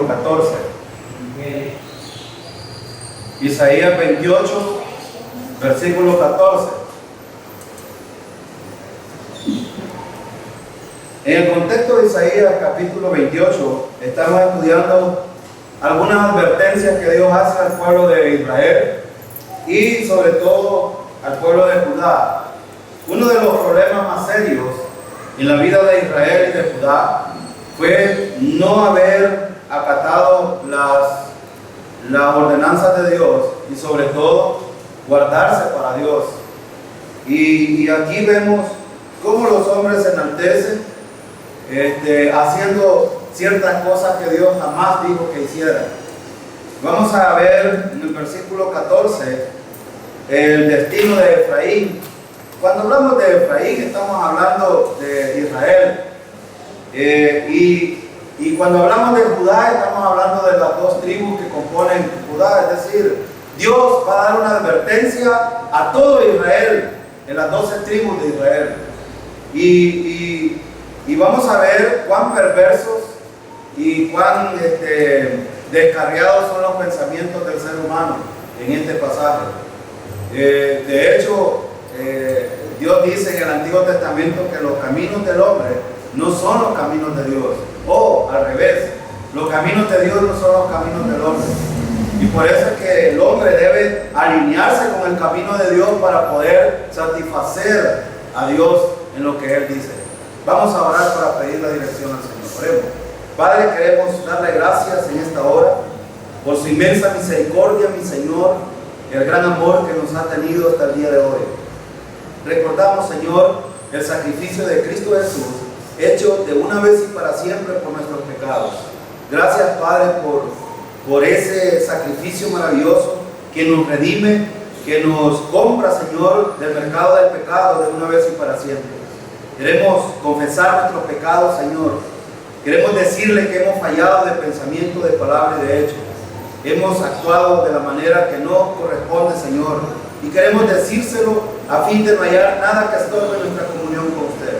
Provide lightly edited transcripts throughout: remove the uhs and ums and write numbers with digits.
versículo 14. Isaías 28, versículo 14. En el contexto de Isaías capítulo 28, estamos estudiando algunas advertencias que Dios hace al pueblo de Israel y sobre todo al pueblo de Judá. Uno de los problemas más serios en la vida de Israel y de Judá fue no haber acatado las ordenanzas de Dios y sobre todo guardarse para Dios. Y aquí vemos cómo los hombres se enaltecen haciendo ciertas cosas que Dios jamás dijo que hicieran. Vamos a ver en el versículo 14 el destino de Efraín. Cuando hablamos de Efraín estamos hablando de Israel, y cuando hablamos de Judá estamos hablando de las dos tribus que componen Judá. Es decir, Dios va a dar una advertencia a todo Israel, en las 12 tribus de Israel, y vamos a ver cuán perversos y cuán descarriados son los pensamientos del ser humano en este pasaje. De hecho, Dios dice en el Antiguo Testamento que los caminos del hombre no son los caminos de Dios, o al revés, los caminos de Dios no son los caminos del hombre, y por eso es que el hombre debe alinearse con el camino de Dios para poder satisfacer a Dios en lo que Él dice. Vamos a orar para pedir la dirección al Señor. Oremos. Padre, queremos darle gracias en esta hora por su inmensa misericordia, mi Señor, el gran amor que nos ha tenido hasta el día de hoy. Recordamos, Señor, el sacrificio de Cristo Jesús, hecho de una vez y para siempre por nuestros pecados. Gracias, Padre, por ese sacrificio maravilloso que nos redime, que nos compra, Señor, del mercado del pecado de una vez y para siempre. Queremos confesar nuestros pecados, Señor. Queremos decirle que hemos fallado de pensamiento, de palabra y de hecho. Hemos actuado de la manera que no corresponde, Señor. Y queremos decírselo a fin de no hallar nada que estorbe nuestra comunión con usted.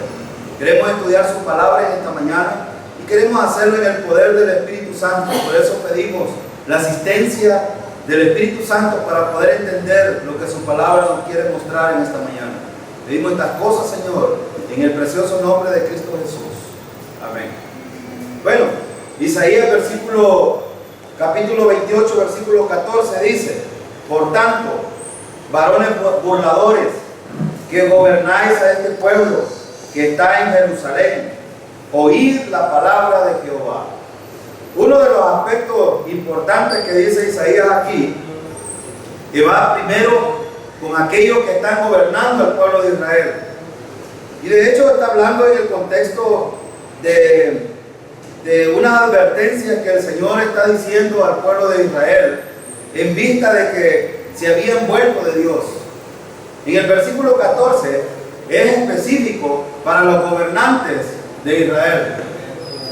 Queremos estudiar su palabra en esta mañana y queremos hacerlo en el poder del Espíritu Santo. Por eso pedimos la asistencia del Espíritu Santo para poder entender lo que su palabra nos quiere mostrar en esta mañana. Pedimos estas cosas, Señor, en el precioso nombre de Cristo Jesús. Amén. Bueno, Isaías capítulo 28, versículo 14 dice: por tanto, varones burladores, que gobernáis a este pueblo que está en Jerusalén, oíd la palabra de Jehová. Uno de los aspectos importantes que dice Isaías aquí, que va primero con aquellos que están gobernando al pueblo de Israel. Y de hecho está hablando en el contexto de una advertencia que el Señor está diciendo al pueblo de Israel en vista de que se habían vuelto de Dios. En el versículo 14 es específico para los gobernantes de Israel.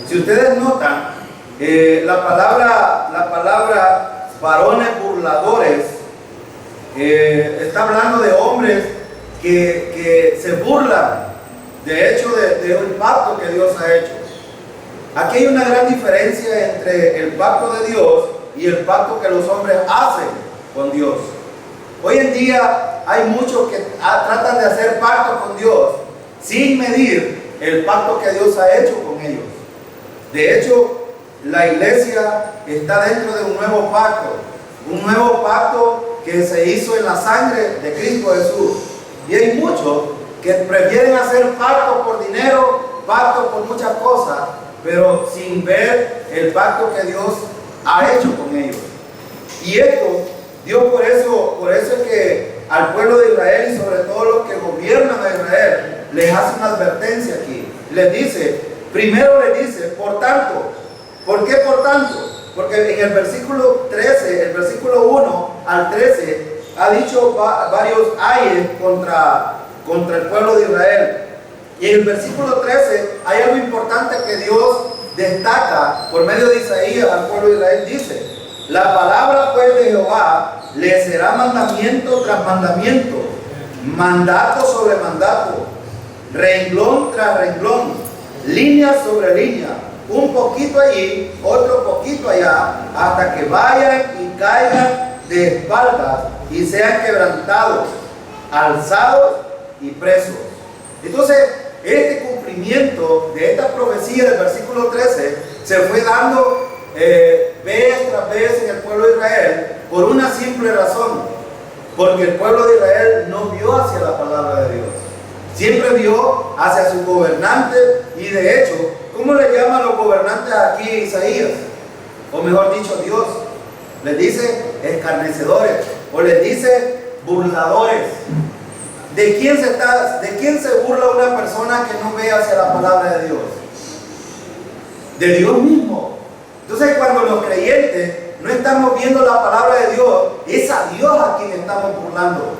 Si ustedes notan, la palabra varones burladores está hablando de hombres que se burlan de hecho de un pacto que Dios ha hecho. Aquí hay una gran diferencia entre el pacto de Dios y el pacto que los hombres hacen con Dios. Hoy en día hay muchos que tratan de hacer pactos con Dios sin medir el pacto que Dios ha hecho con ellos. De hecho, la iglesia está dentro de un nuevo pacto que se hizo en la sangre de Cristo Jesús. Y hay muchos que prefieren hacer pactos por dinero, pactos por muchas cosas, pero sin ver el pacto que Dios ha hecho con ellos. Y esto, Dios por eso es que al pueblo de Israel y sobre todo los que gobiernan a Israel, les hace una advertencia aquí. Les dice, primero les dice, por tanto. ¿Por qué por tanto? Porque en el versículo 13, el versículo 1 al 13, ha dicho varios ayes contra el pueblo de Israel. Y en el versículo 13 hay algo importante que Dios destaca por medio de Isaías al pueblo de Israel. Dice, la palabra pues de Jehová le será mandamiento tras mandamiento, mandato sobre mandato, renglón tras renglón, línea sobre línea, un poquito allí, otro poquito allá, hasta que vayan y caigan de espaldas y sean quebrantados, alzados y presos. Entonces, este cumplimiento de esta profecía del versículo 13 se fue dando vez tras vez en el pueblo de Israel por una simple razón, porque el pueblo de Israel no vio hacia la palabra de Dios, siempre vio hacia sus gobernantes. Y de hecho, ¿cómo le llaman los gobernantes aquí a Isaías? O mejor dicho, Dios les dice escarnecedores, o les dice burladores. ¿De quién se burla una persona que no ve hacia la palabra de Dios? De Dios mismo. Entonces, cuando los creyentes no estamos viendo la palabra de Dios, es a Dios a quien estamos burlando.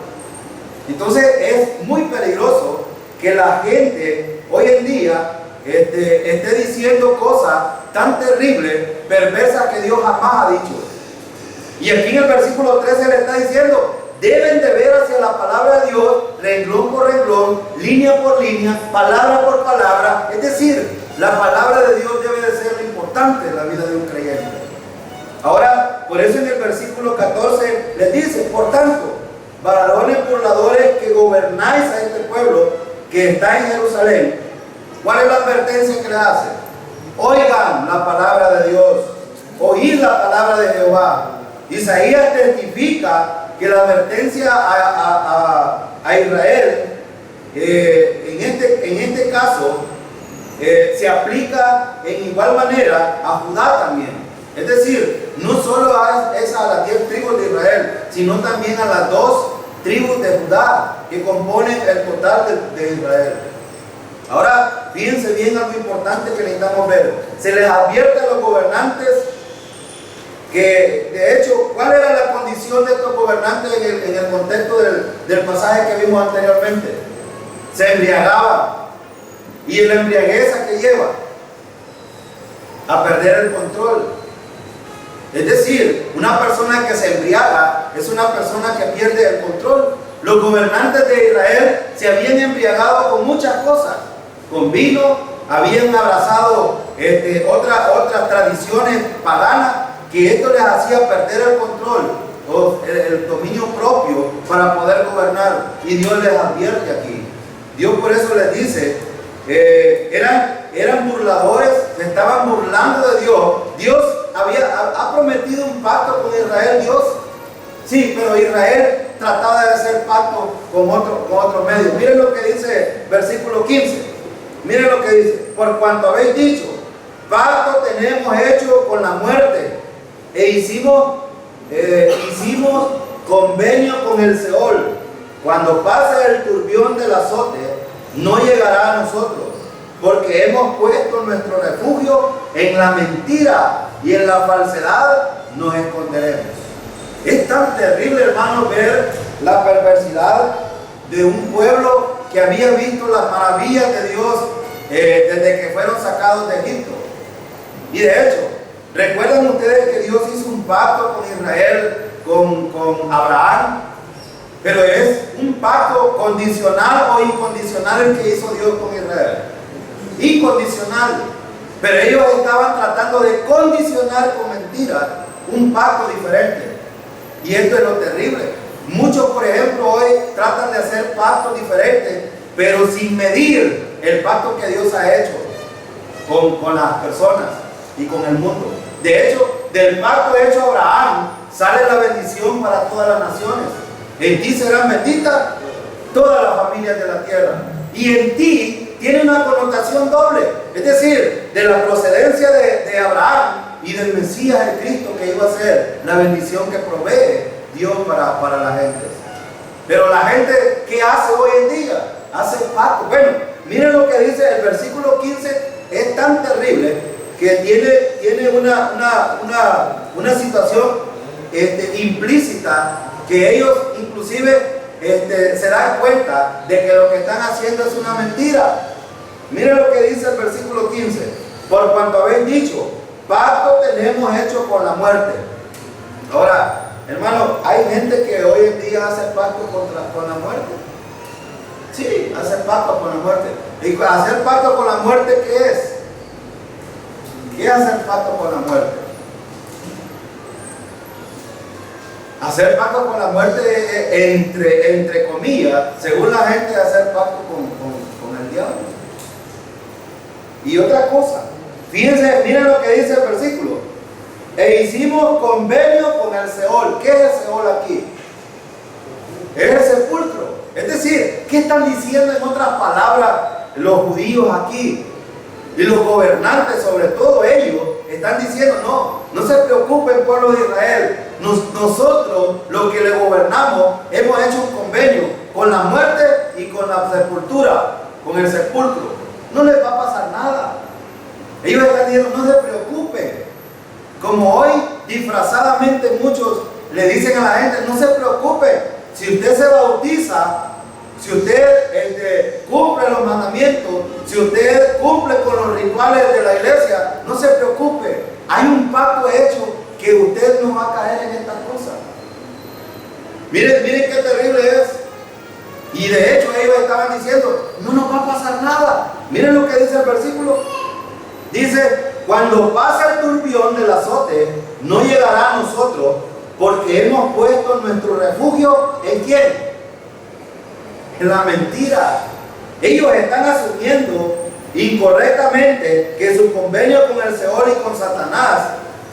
Entonces, es muy peligroso que la gente hoy en día esté diciendo cosas tan terribles, perversas, que Dios jamás ha dicho. Y aquí en el versículo 13 le está diciendo: deben de ver hacia la palabra de Dios, renglón por renglón, línea por línea, palabra por palabra. Es decir, la palabra de Dios debe de ser lo importante en la vida de un creyente. Ahora, por eso en el versículo 14 les dice: por tanto, varones burladores que gobernáis a este pueblo que está en Jerusalén, ¿cuál es la advertencia que le hace? Oigan la palabra de Dios, oíd la palabra de Jehová. Isaías testifica que la advertencia a Israel en este caso se aplica en igual manera a Judá también. Es decir, no solo es a las 10 tribus de Israel, sino también a las 2 tribus de Judá que componen el total de Israel. Ahora, fíjense bien algo importante que necesitamos ver. Se les advierte a los gobernantes que, de hecho, ¿cuál era la condición de estos gobernantes en el contexto del pasaje que vimos anteriormente? Se embriagaban. ¿Y la embriaguez a qué lleva? A perder el control. Es decir, una persona que se embriaga es una persona que pierde el control. Los gobernantes de Israel se habían embriagado con muchas cosas, con vino, habían abrazado otras tradiciones paganas, que esto les hacía perder el control o el dominio propio para poder gobernar. Y Dios les advierte aquí. Dios por eso les dice, eran burladores, se estaban burlando de Dios. Dios ha prometido un pacto con Israel, Dios. Sí, pero Israel trataba de hacer pacto con otro medio. Miren lo que dice versículo 15. Miren lo que dice: por cuanto habéis dicho, pacto tenemos hecho con la muerte, e hicimos convenio con el Seol. Cuando pase el turbión del azote, no llegará a nosotros, porque hemos puesto nuestro refugio en la mentira, y en la falsedad nos esconderemos. Es tan terrible, hermano, ver la perversidad de un pueblo que había visto las maravillas de Dios desde que fueron sacados de Egipto. Y de hecho, ¿recuerdan ustedes que Dios hizo un pacto con Israel, con Abraham? Pero es un pacto condicional o incondicional el que hizo Dios con Israel. Incondicional. Pero ellos estaban tratando de condicionar con mentiras un pacto diferente. Y esto es lo terrible. Muchos, por ejemplo, hoy tratan de hacer pactos diferentes, pero sin medir el pacto que Dios ha hecho con las personas y con el mundo. De hecho, del pacto hecho a Abraham sale la bendición para todas las naciones. En ti serán benditas todas las familias de la tierra. Y en ti tiene una connotación doble. Es decir, de la procedencia de Abraham y del Mesías, el Cristo, que iba a ser la bendición que provee Dios para la gente. Pero la gente, ¿qué hace hoy en día? Hace pacto. Bueno, miren lo que dice el versículo 15. Es tan terrible que tiene una situación implícita, que ellos inclusive se dan cuenta de que lo que están haciendo es una mentira. Miren lo que dice el versículo 15: por cuanto habéis dicho, pacto tenemos hecho con la muerte. Ahora, hermano, hay gente que hoy en día hace pacto con la muerte. Sí, hace pacto con la muerte. ¿Y hacer pacto con la muerte qué es? ¿Qué es hacer pacto con la muerte? Hacer pacto con la muerte, entre comillas, según la gente, hacer pacto con el diablo. Y otra cosa, fíjense, miren lo que dice el versículo. E hicimos convenio con el Seol. ¿Qué es el Seol aquí? Es el sepulcro. Es decir, ¿qué están diciendo en otras palabras los judíos aquí? Y los gobernantes, sobre todo ellos, están diciendo, no se preocupen, pueblo de Israel. Nosotros, los que le gobernamos, hemos hecho un convenio con la muerte y con la sepultura, con el sepulcro. No les va a pasar nada. Ellos están diciendo, no se preocupen. Como hoy, disfrazadamente, muchos le dicen a la gente, no se preocupe. Si usted se bautiza, si usted cumple los mandamientos, si usted cumple con los rituales de la iglesia, no se preocupe. Hay un pacto hecho que usted no va a caer en estas cosas. Miren qué terrible es. Y de hecho ellos estaban diciendo, no nos va a pasar nada. Miren lo que dice el versículo. Dice, cuando pase el turbión del azote, no llegará a nosotros, porque hemos puesto nuestro refugio ¿en quién? En la mentira. Ellos están asumiendo incorrectamente que su convenio con el Seol y con Satanás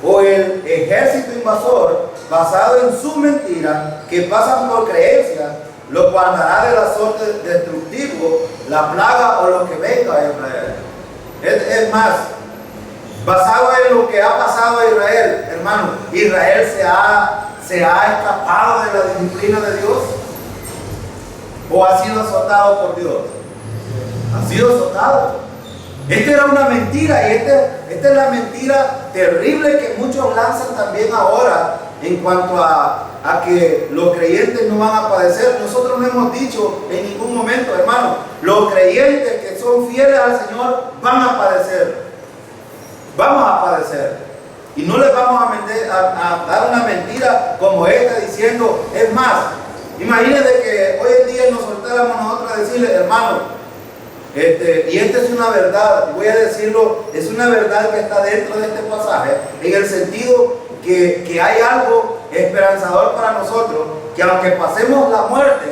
o el ejército invasor, basado en su mentira, que pasan por creencias, lo guardará del azote destructivo, la plaga o lo que venga a Israel. Es más, basado en lo que ha pasado a Israel, hermano, Israel se ha escapado de la disciplina de Dios, o ha sido azotado por Dios. Ha sido azotado. Esta era una mentira, y esta es la mentira terrible que muchos lanzan también ahora en cuanto a que los creyentes no van a padecer. Nosotros no hemos dicho en ningún momento, hermano, los creyentes que son fieles al Señor van a padecer. Vamos a padecer. Y no les vamos a dar una mentira como esta diciendo, es más, imagínense que hoy en día nos soltáramos nosotros a decirle, hermano, y esta es una verdad, voy a decirlo, es una verdad que está dentro de este pasaje, en el sentido que hay algo esperanzador para nosotros, que aunque pasemos la muerte,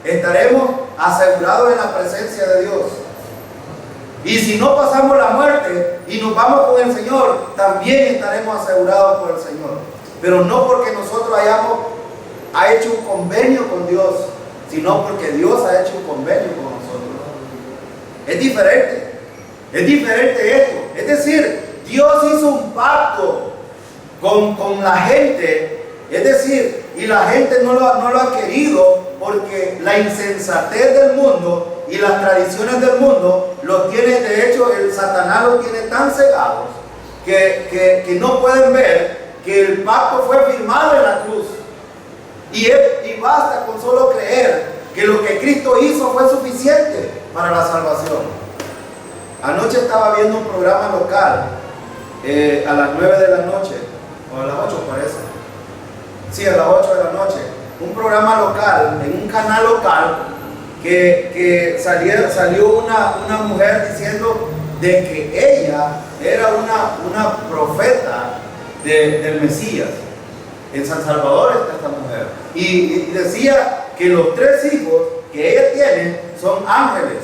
estaremos asegurados en la presencia de Dios. Y si no pasamos la muerte y nos vamos con el Señor, también estaremos asegurados por el Señor. Pero no porque nosotros hayamos hecho un convenio con Dios, sino porque Dios ha hecho un convenio con nosotros. Es diferente esto. Es decir, Dios hizo un pacto con la gente, es decir, y la gente no lo ha querido porque la insensatez del mundo y las tradiciones del mundo los tiene, de hecho, el Satanás los tiene tan cegados que no pueden ver que el pacto fue firmado en la cruz. Y basta con solo creer que lo que Cristo hizo fue suficiente para la salvación. Anoche estaba viendo un programa local a las 9 de la noche, o a las 8 parece. Sí, a las 8 de la noche. Un programa local, en un canal local, que salió una mujer diciendo de que ella era una profeta del Mesías. En San Salvador está esta mujer. Y decía que los 3 hijos que ella tiene son ángeles.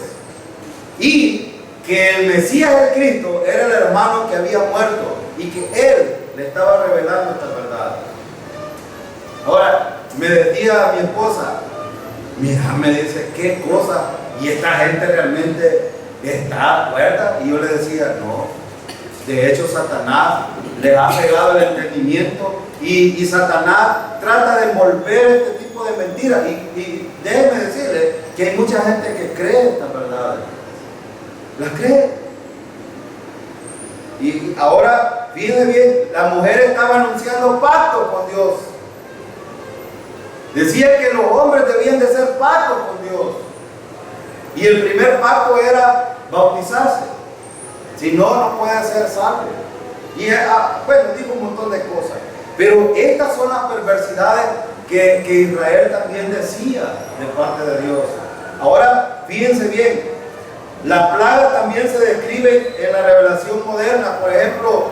Y que el Mesías, el Cristo, era el hermano que había muerto. Y que él le estaba revelando esta verdad. Ahora, me decía mi esposa, mira, me dice, ¿qué cosa? Y esta gente realmente está muerta. Y yo le decía, no. De hecho, Satanás le ha pegado el entendimiento y Satanás trata de envolver este tipo de mentiras. Y déjenme decirle que hay mucha gente que cree estas verdades. Las cree. Y ahora, fíjense bien, la mujer estaba anunciando pacto con Dios. Decía que los hombres debían de hacer pacto con Dios. Y el primer pacto era bautizarse. Si no, no puede ser salvo. Y bueno, digo un montón de cosas. Pero estas son las perversidades que Israel también decía de parte de Dios. Ahora, fíjense bien. La plaga también se describe en la revelación moderna. Por ejemplo,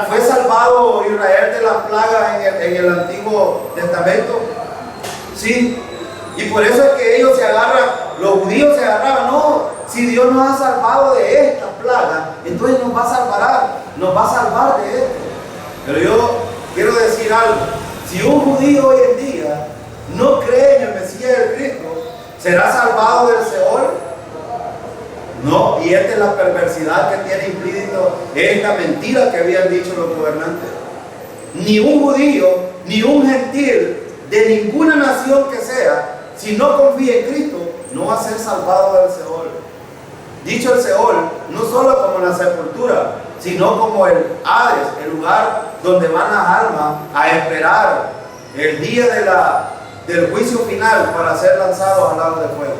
¿fue salvado Israel de la plaga en el Antiguo Testamento? Sí. Y por eso es que ellos se agarran, los judíos se agarraban, no, si Dios nos ha salvado de esta plaga, entonces nos va a salvar de esto. Pero yo quiero decir algo, si un judío hoy en día no cree en el Mesías del Cristo, ¿será salvado del Seol? No, y esta es la perversidad que tiene implícito esta mentira que habían dicho los gobernantes. Ni un judío, ni un gentil, de ninguna nación que sea, si no confía en Cristo, no va a ser salvado del Seol. Dicho el Seol, no solo como la sepultura, sino como el Hades, el lugar donde van las almas a esperar el día del juicio final para ser lanzados al lago de fuego.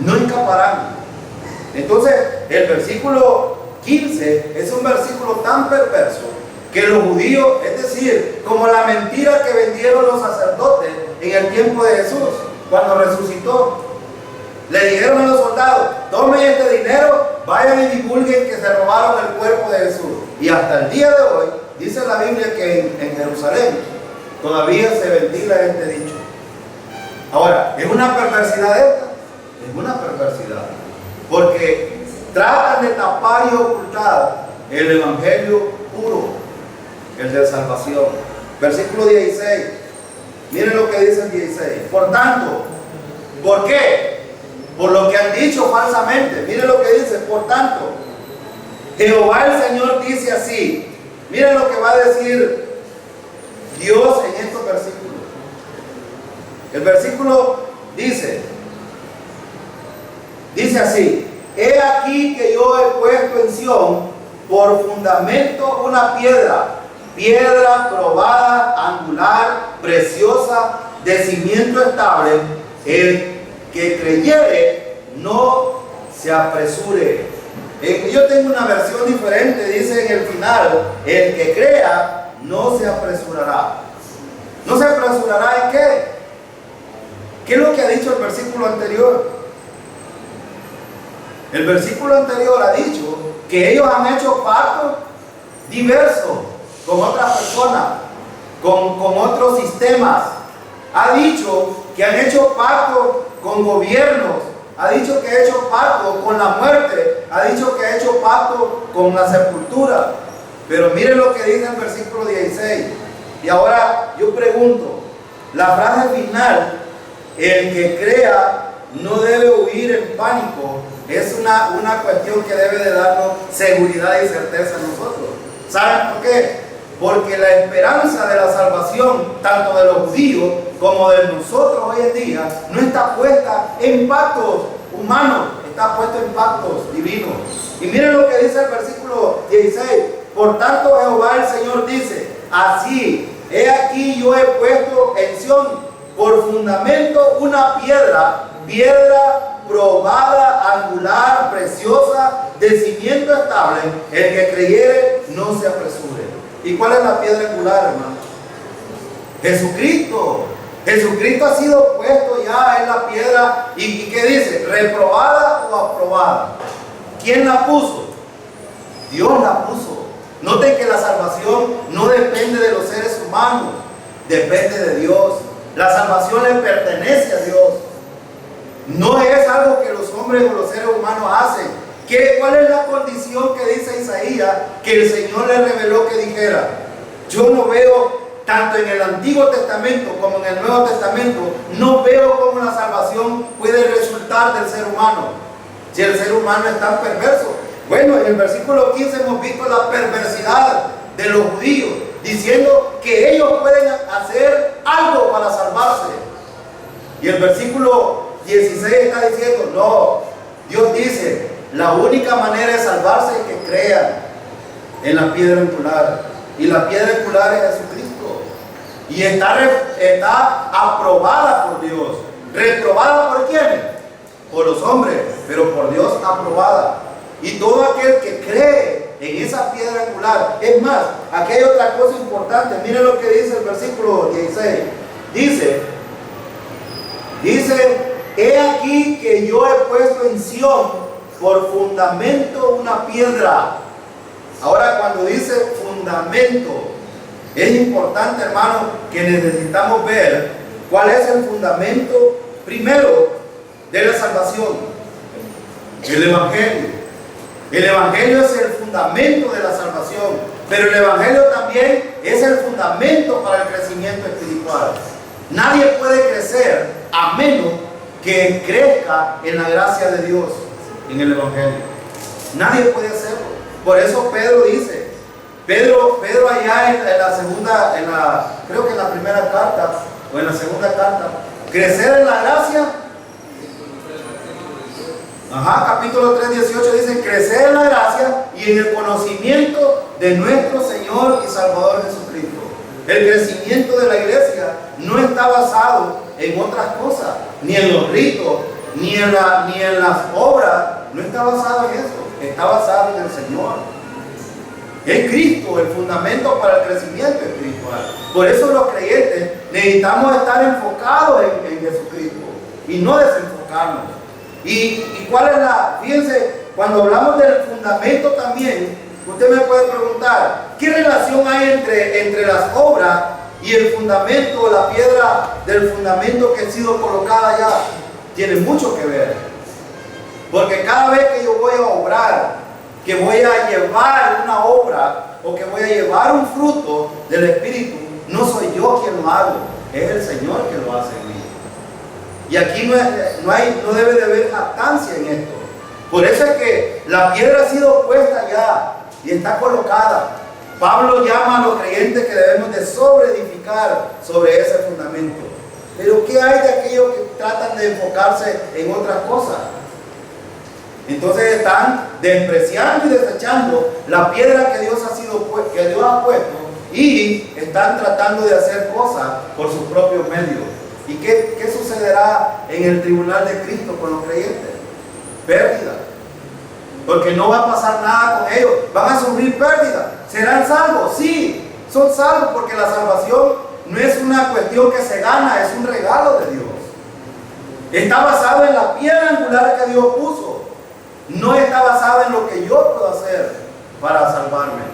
No escaparán. Entonces, el versículo 15 es un versículo tan perverso que los judíos, es decir, como la mentira que vendieron los sacerdotes en el tiempo de Jesús, cuando resucitó, le dijeron a los soldados: tomen este dinero, vayan y divulguen que se robaron el cuerpo de Jesús. Y hasta el día de hoy, dice la Biblia que en Jerusalén todavía se ventila este dicho. Ahora, ¿es una perversidad esta? Es una perversidad, porque tratan de tapar y ocultar el evangelio puro, el de salvación. Versículo 16, miren lo que dice el 16. Por tanto, ¿por qué? Por lo que han dicho falsamente. Miren lo que dice: por tanto, Jehová el Señor dice así. Miren lo que va a decir Dios en estos versículos. El versículo dice así: he aquí que yo he puesto en Sión por fundamento una piedra probada, angular, preciosa, de cimiento estable. El que creyere no se apresure. Yo tengo una versión diferente, dice en el final: el que crea no se apresurará. ¿No se apresurará en qué? ¿Qué es lo que ha dicho el versículo anterior? El versículo anterior ha dicho que ellos han hecho pactos diversos con otras personas, con otros sistemas. Ha dicho que han hecho pactos con gobiernos, ha dicho que ha hecho pacto con la muerte, ha dicho que ha hecho pacto con la sepultura. Pero miren lo que dice el versículo 16. Y ahora yo pregunto, la frase final: el que crea no debe huir en pánico, es una cuestión que debe de darnos seguridad y certeza a nosotros. ¿Saben por qué? Porque la esperanza de la salvación, tanto de los judíos como de nosotros hoy en día, no está puesta en pactos humanos, está puesta en pactos divinos. Y miren lo que dice el versículo 16: por tanto Jehová el Señor dice así: he aquí yo he puesto en Sión por fundamento una piedra probada, angular, preciosa, de cimiento estable. El que creyere no se apresure. ¿Y cuál es la piedra angular, hermano? Jesucristo. Jesucristo ha sido puesto ya en la piedra. ¿Y qué dice? ¿Reprobada o aprobada? ¿Quién la puso? Dios la puso. Noten que la salvación no depende de los seres humanos, depende de Dios. La salvación le pertenece a Dios. No es algo que los hombres o los seres humanos hacen. ¿Cuál es la condición que dice Isaías que el Señor le reveló que dijera? Yo no veo, tanto en el Antiguo Testamento como en el Nuevo Testamento, no veo cómo la salvación puede resultar del ser humano, si el ser humano es tan perverso. Bueno, en el versículo 15 hemos visto la perversidad de los judíos, diciendo que ellos pueden hacer algo para salvarse. Y el versículo 16 está diciendo: no, Dios dice, la única manera de salvarse es que crean en la piedra angular. Y la piedra angular es Jesucristo. Y está aprobada por Dios. ¿Reprobada por quién? Por los hombres, pero por Dios aprobada. Y todo aquel que cree en esa piedra angular. Es más, aquí hay otra cosa importante. Miren lo que dice el versículo 16. Dice he aquí que yo he puesto en Sión por fundamento una piedra. Ahora, cuando dice fundamento, es importante, hermano, que necesitamos ver cuál es el fundamento primero de la salvación. El Evangelio. El Evangelio es el fundamento de la salvación, pero el Evangelio también es el fundamento para el crecimiento espiritual. Nadie puede crecer a menos que crezca en la gracia de Dios, en el Evangelio. Nadie puede hacerlo. Por eso Pedro dice, Pedro allá en la segunda, creo que en la primera carta o en la segunda carta, crecer en la gracia. Capítulo 3, 18 dice, crecer en la gracia y en el conocimiento de nuestro Señor y Salvador Jesucristo. El crecimiento de la iglesia no está basado en otras cosas, ni en los ritos, ni en las obras. No está basado en eso, está basado en el Señor. Es Cristo el fundamento para el crecimiento espiritual. Por eso los creyentes necesitamos estar enfocados en Jesucristo y no desenfocarnos. ¿Y cuál es fíjense, cuando hablamos del fundamento también, usted me puede preguntar, ¿qué relación hay entre las obras y el fundamento, la piedra del fundamento que ha sido colocada allá? Tiene mucho que ver. Porque cada vez que yo voy a obrar, que voy a llevar una obra o que voy a llevar un fruto del Espíritu, no soy yo quien lo hago, es el Señor quien lo hace en mí. Y aquí no debe de haber jactancia en esto. Por eso es que la piedra ha sido puesta ya y está colocada. Pablo llama a los creyentes que debemos de sobreedificar sobre ese fundamento. Pero ¿qué hay de aquellos que tratan de enfocarse en otras cosas? Entonces están despreciando y desechando la piedra que Dios ha puesto y están tratando de hacer cosas por sus propios medios. ¿Y qué sucederá en el tribunal de Cristo con los creyentes? Pérdida. Porque no va a pasar nada con ellos. Van a sufrir pérdida. ¿Serán salvos? Sí, son salvos porque la salvación no es una cuestión que se gana, es un regalo de Dios. Está basado en la piedra angular que Dios puso. No está basado en lo que yo puedo hacer para salvarme.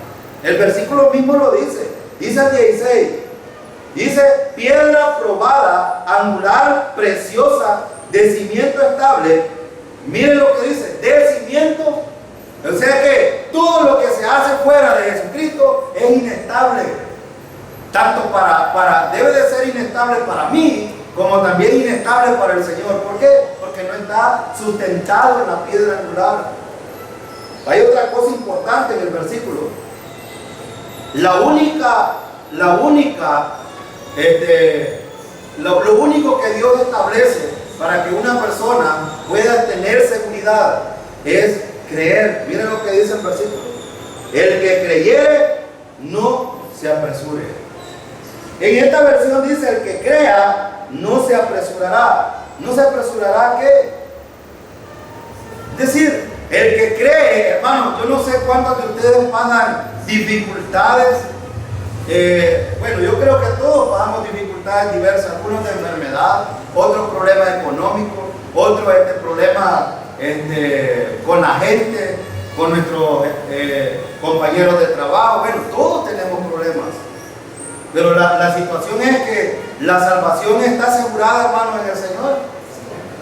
El versículo mismo lo dice. Dice el 16. Dice, piedra probada, angular, preciosa, de cimiento estable. Miren lo que dice, de cimiento. O sea que todo lo que se hace fuera de Jesucristo es inestable. Tanto debe de ser inestable para mí, como también inestable para el Señor. ¿Por qué? Porque no está sustentado en la piedra angular. Hay otra cosa importante en el versículo. Lo único que Dios establece para que una persona pueda tener seguridad es creer. Miren lo que dice el versículo. El que creyere no se apresure. En esta versión dice, el que crea no se apresurará. ¿No se apresurará qué? Es decir, el que cree, hermano, yo no sé cuántos de ustedes pasan dificultades. Bueno, yo creo que todos pasamos dificultades diversas, algunos de enfermedad, otros problemas económicos, otros problemas con la gente, con nuestros compañeros de trabajo. Bueno, todos tenemos problemas. Pero la situación es que la salvación está asegurada, hermano, en el Señor.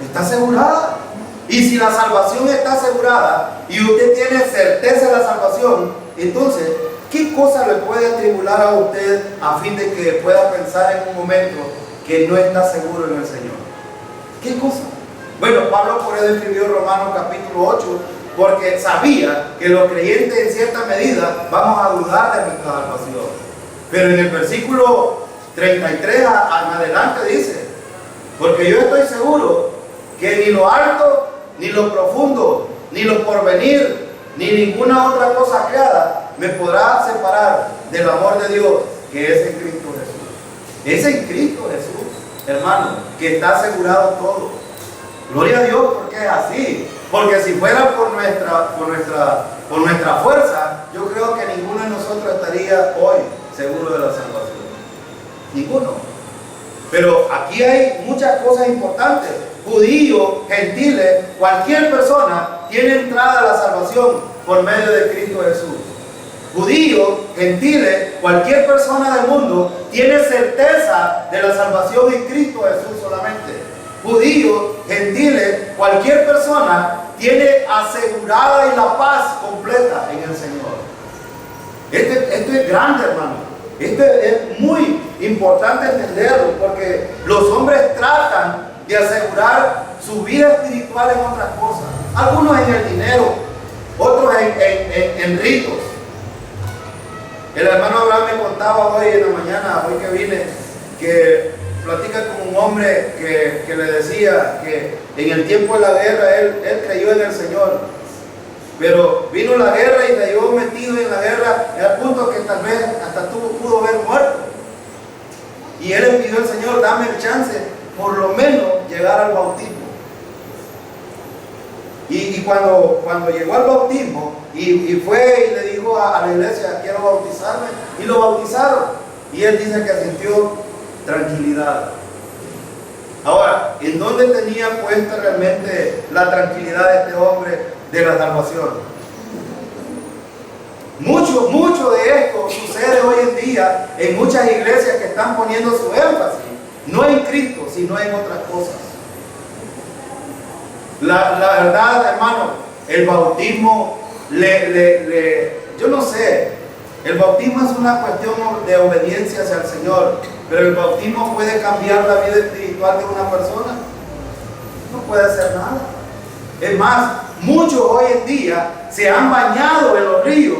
Está asegurada. Y si la salvación está asegurada y usted tiene certeza de la salvación, entonces, ¿qué cosa le puede atribular a usted a fin de que pueda pensar en un momento que no está seguro en el Señor? ¿Qué cosa? Bueno, Pablo por eso escribió Romanos capítulo 8, porque sabía que los creyentes en cierta medida vamos a dudar de nuestra salvación. Pero en el versículo 33 en adelante dice, porque yo estoy seguro que ni lo alto, ni lo profundo, ni lo porvenir, ni ninguna otra cosa creada me podrá separar del amor de Dios que es en Cristo Jesús. Es en Cristo Jesús, hermano, que está asegurado todo. Gloria a Dios, porque es así. Porque si fuera por nuestra fuerza, yo creo que ninguno de nosotros estaría hoy seguro de la salvación. Ninguno. Pero aquí hay muchas cosas importantes. judíos, gentiles, cualquier persona tiene entrada a la salvación por medio de Cristo Jesús. Judíos, gentiles, cualquier persona del mundo tiene certeza de la salvación en Cristo Jesús solamente. Judíos, gentiles, cualquier persona tiene asegurada la paz completa en el Señor. Esto es grande, hermano. Esto es muy importante entenderlo, porque los hombres tratan de asegurar su vida espiritual en otras cosas. Algunos en el dinero, otros en ritos. El hermano Abraham me contaba hoy en la mañana, hoy que vine, que platica con un hombre que le decía que en el tiempo de la guerra él creyó en el Señor, pero vino la guerra y cayó metido en la guerra al punto que tal vez hasta pudo haber muerto. Y él le pidió al Señor, dame el chance, por lo menos llegar al bautismo. Y cuando llegó al bautismo y fue y le dijo a la iglesia, quiero bautizarme, y lo bautizaron, y él dice que sintió tranquilidad. Ahora, ¿en dónde tenía puesta realmente la tranquilidad de este hombre de la salvación? Mucho de esto sucede hoy en día en muchas iglesias que están poniendo su énfasis no en Cristo, sino en otras cosas. La verdad, hermano, el bautismo yo no sé, el bautismo es una cuestión de obediencia hacia el Señor, pero el bautismo puede cambiar la vida espiritual de una persona. No puede hacer nada. Es más, muchos hoy en día se han bañado en los ríos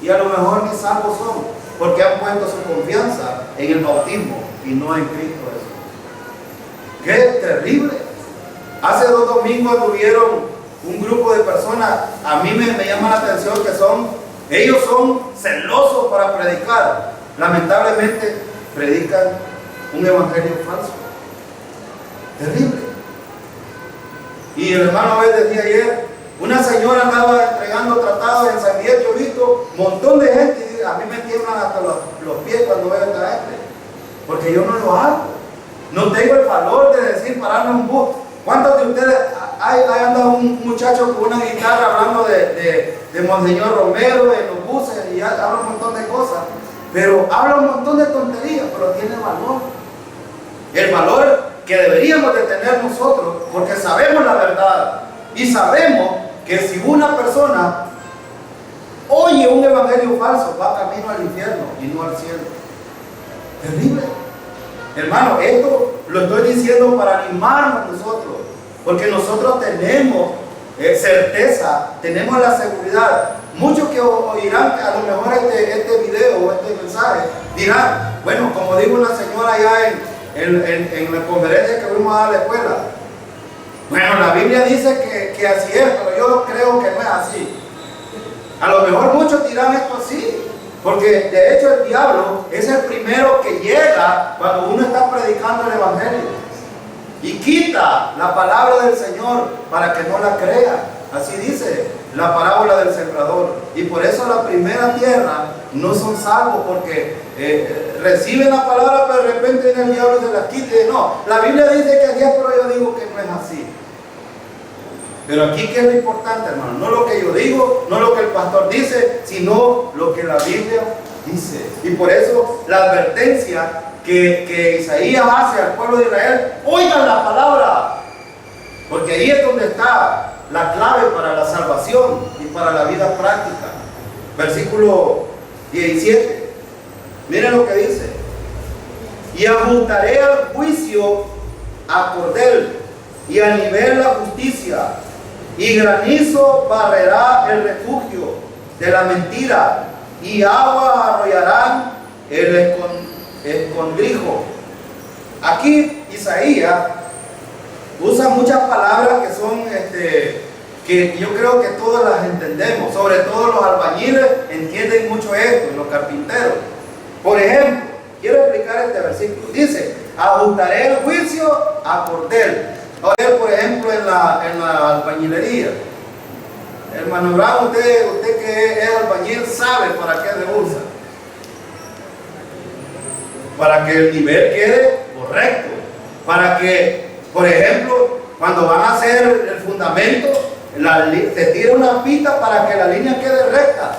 y a lo mejor ni salvos son, porque han puesto su confianza en el bautismo y no en Cristo Jesús. ¡Qué terrible! Hace 2 domingos tuvieron un grupo de personas, a mí me llama la atención que ellos son celosos para predicar. Lamentablemente predican un evangelio falso. Terrible. Y el hermano Abel decía ayer, una señora andaba entregando tratados en San Miguel. Yo he visto un montón de gente y a mí me tiemblan hasta los pies cuando veo a esta gente, porque yo no lo hago. No tengo el valor de decir, pararme en un bus. ¿Cuántos de ustedes hay anda un muchacho con una guitarra hablando de Monseñor Romero en los buses y habla un montón de cosas, pero habla un montón de tonterías, pero tiene valor? El valor que deberíamos de tener nosotros, porque sabemos la verdad y sabemos que si una persona oye un evangelio falso, va camino al infierno y no al cielo. Terrible. Hermano, esto lo estoy diciendo para animarnos nosotros, porque nosotros tenemos certeza, tenemos la seguridad. Muchos que oirán a lo mejor este video o este mensaje dirán, bueno, como dijo una señora allá en la conferencia que fuimos a dar a la escuela, bueno, la Biblia dice que así es, pero yo creo que no es así. A lo mejor muchos dirán esto así, porque de hecho el diablo es el primero que llega cuando uno está predicando el evangelio y quita la palabra del Señor para que no la crea. Así dice la parábola del sembrador. Y por eso la primera tierra no son salvos, porque reciben la palabra, pero de repente viene el diablo y se la quita y dice, no, la Biblia dice que así es, pero yo digo que no es así. Pero aquí, ¿qué es lo importante, hermano? No lo que yo digo, no lo que el pastor dice, sino lo que la Biblia dice. Y por eso la advertencia que Isaías hace al pueblo de Israel: oigan la palabra, porque ahí es donde está la clave para la salvación y para la vida práctica. Versículo 17, miren lo que dice: y ajustaré al juicio a cordel, y a nivel la justicia, y granizo barrerá el refugio de la mentira, y aguas arrollarán el escondrijo. Aquí Isaías usa muchas palabras que son que yo creo que todas las entendemos, sobre todo los albañiles entienden mucho esto, y los carpinteros. Por ejemplo, quiero explicar este versículo. Dice: ajustaré el juicio a cordel. Ahora, por ejemplo, en la albañilería, hermano Brown, usted que es albañil sabe para qué le usa. Para que el nivel quede correcto, para que, por ejemplo, cuando van a hacer el fundamento, se tira una pita para que la línea quede recta.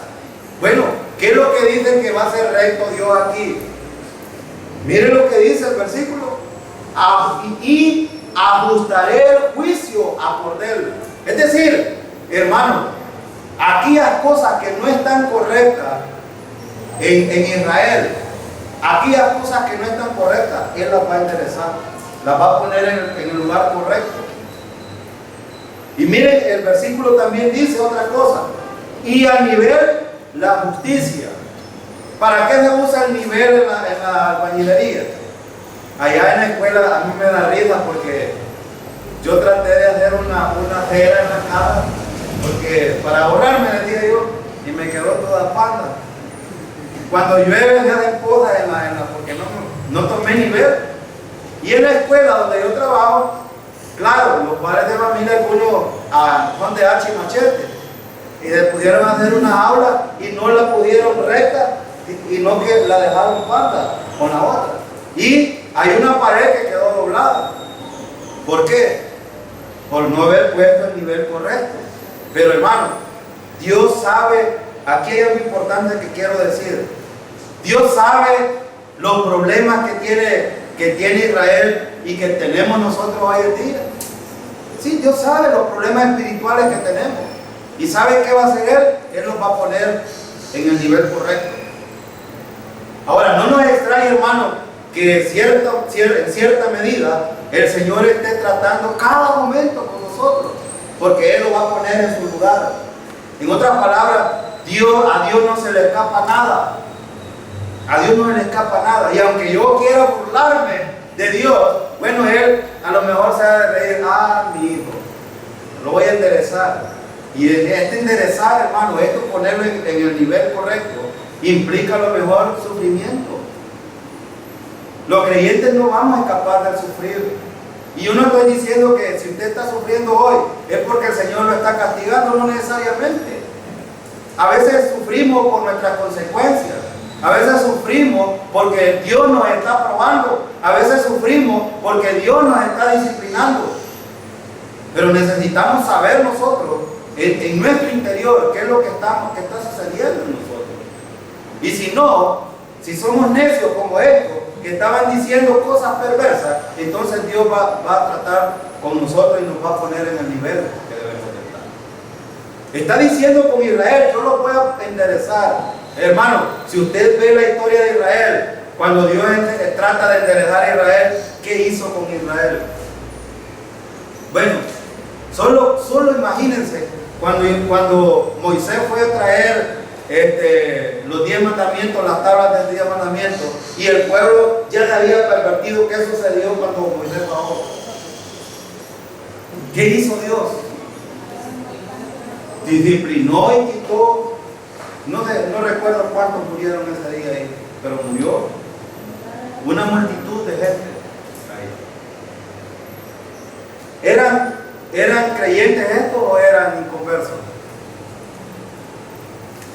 Bueno, ¿qué es lo que dice que va a ser recto Dios aquí? Miren lo que dice el versículo. Y ajustaré el juicio a cordel. Es decir, hermano, aquellas cosas que no están correctas en Israel, aquellas cosas que no están correctas, Él las va a enderezar, las va a poner en el lugar correcto. Y miren, el versículo también dice otra cosa. Y a nivel la justicia. ¿Para qué se usa el nivel en la albañilería? Allá en la escuela a mí me da risa porque yo traté de hacer una acera en la casa, porque para ahorrarme, le dije yo, y me quedó toda panda. Cuando llueve se hacen cosas porque no tomé nivel. Y en la escuela donde yo trabajo, claro, los padres de familia algunos son de hacha y machete, y le pudieron hacer una aula y no la pudieron recta, y no que la dejaron panda con la otra. Y hay una pared que quedó doblada. ¿Por qué? Por no haber puesto el nivel correcto. Pero hermano, Dios sabe, aquí hay algo importante que quiero decir. Dios sabe los problemas que tiene Israel y que tenemos nosotros hoy en día. Sí, Dios sabe los problemas espirituales que tenemos. ¿Y sabe qué va a hacer Él? Él los va a poner en el nivel correcto. Ahora, no nos extrañe, hermano, que en cierta medida el Señor esté tratando cada momento con nosotros, porque Él lo va a poner en su lugar. En otras palabras, a Dios no se le escapa nada. A Dios no le escapa nada. Y aunque yo quiera burlarme de Dios, bueno, Él a lo mejor se va a reír. Mi hijo, lo voy a enderezar. Y este enderezar, hermano, esto ponerlo en el nivel correcto, implica a lo mejor sufrimiento. Los creyentes no vamos a escapar del sufrir. Y yo no estoy diciendo que si usted está sufriendo hoy es porque el Señor lo está castigando, no necesariamente. A veces sufrimos por nuestras consecuencias. A veces sufrimos porque Dios nos está probando. A veces sufrimos porque Dios nos está disciplinando. Pero necesitamos saber nosotros, en nuestro interior, qué es lo que está sucediendo en nosotros. Y si no, si somos necios como estos, que estaban diciendo cosas perversas, entonces Dios va a tratar con nosotros y nos va a poner en el nivel que debemos estar. Está diciendo con Israel, yo lo voy a enderezar. Hermano, si usted ve la historia de Israel, cuando Dios trata de enderezar a Israel, ¿qué hizo con Israel? Bueno, solo imagínense cuando Moisés fue a traer los 10 mandamientos, las tablas del 10 mandamientos, y el pueblo ya se había pervertido. ¿Qué sucedió cuando Moisés bajó? ¿Qué hizo Dios? Disciplinó y quitó. No recuerdo cuántos murieron ese día ahí, pero murió una multitud de gente ahí. ¿Eran creyentes estos o eran inconversos?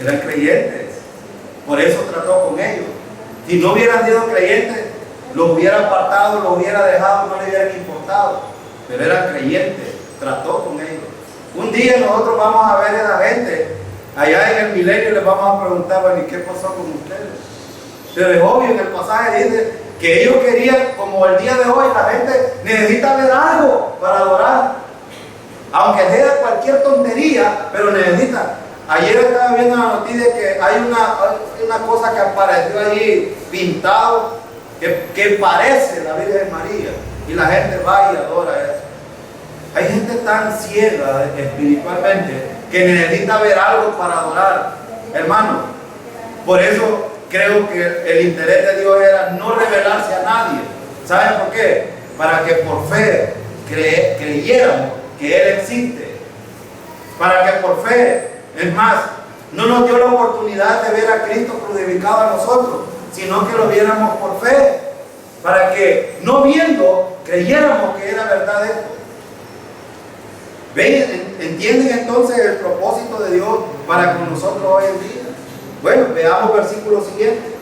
Eran creyentes, por eso trató con ellos. Si no hubieran sido creyentes, los hubiera apartado, los hubiera dejado, no les hubieran importado. Pero eran creyentes, trató con ellos. Un día nosotros vamos a ver a la gente allá en el milenio y les vamos a preguntar, bueno, ¿y qué pasó con ustedes? Pero es obvio, en el pasaje dice que ellos querían, como el día de hoy, la gente necesita ver algo para adorar. Aunque sea cualquier tontería, pero necesitan. Ayer estaba viendo la noticia que hay una cosa que apareció ahí pintado que parece la Virgen María, y la gente va y adora eso. Hay gente tan ciega espiritualmente que necesita ver algo para adorar, hermano. Por eso creo que el interés de Dios era no revelarse a nadie. ¿Saben por qué? Para que por fe creyéramos que Él existe. Para que por fe, es más, no nos dio la oportunidad de ver a Cristo crucificado a nosotros, sino que lo viéramos por fe, para que no viendo creyéramos que era verdad esto. ¿Ven? ¿Entienden entonces el propósito de Dios para con nosotros hoy en día? Bueno, veamos el versículo siguiente.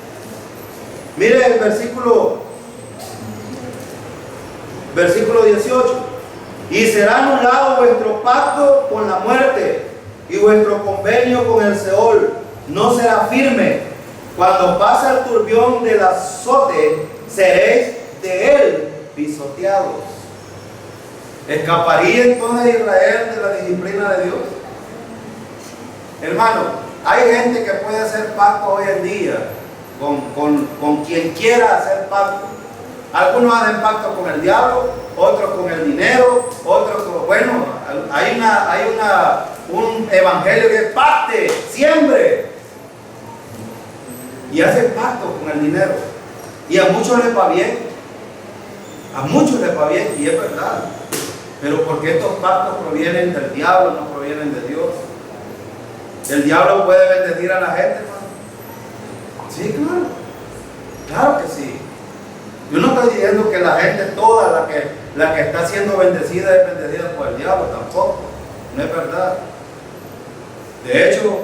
Miren el versículo 18. Y será anulado vuestro pacto con la muerte y vuestro convenio con el Seol. No será firme. Cuando pase el turbión del azote, seréis de él pisoteados. ¿Escaparía entonces Israel de la disciplina de Dios? Hermano, hay gente que puede hacer pacto hoy en día con quien quiera hacer pacto. Algunos hacen pacto con el diablo, otros con el dinero, otros con, bueno, hay un evangelio que es pacte, siembre. Y hacen pacto con el dinero. Y a muchos les va bien. A muchos les va bien, y es verdad. Pero porque estos pactos provienen del diablo, no provienen de Dios. ¿El diablo puede bendecir a la gente, hermano? Sí, claro. Claro que sí. Yo no estoy diciendo que la gente toda la que está siendo bendecida es bendecida por el diablo, tampoco. No es verdad. De hecho,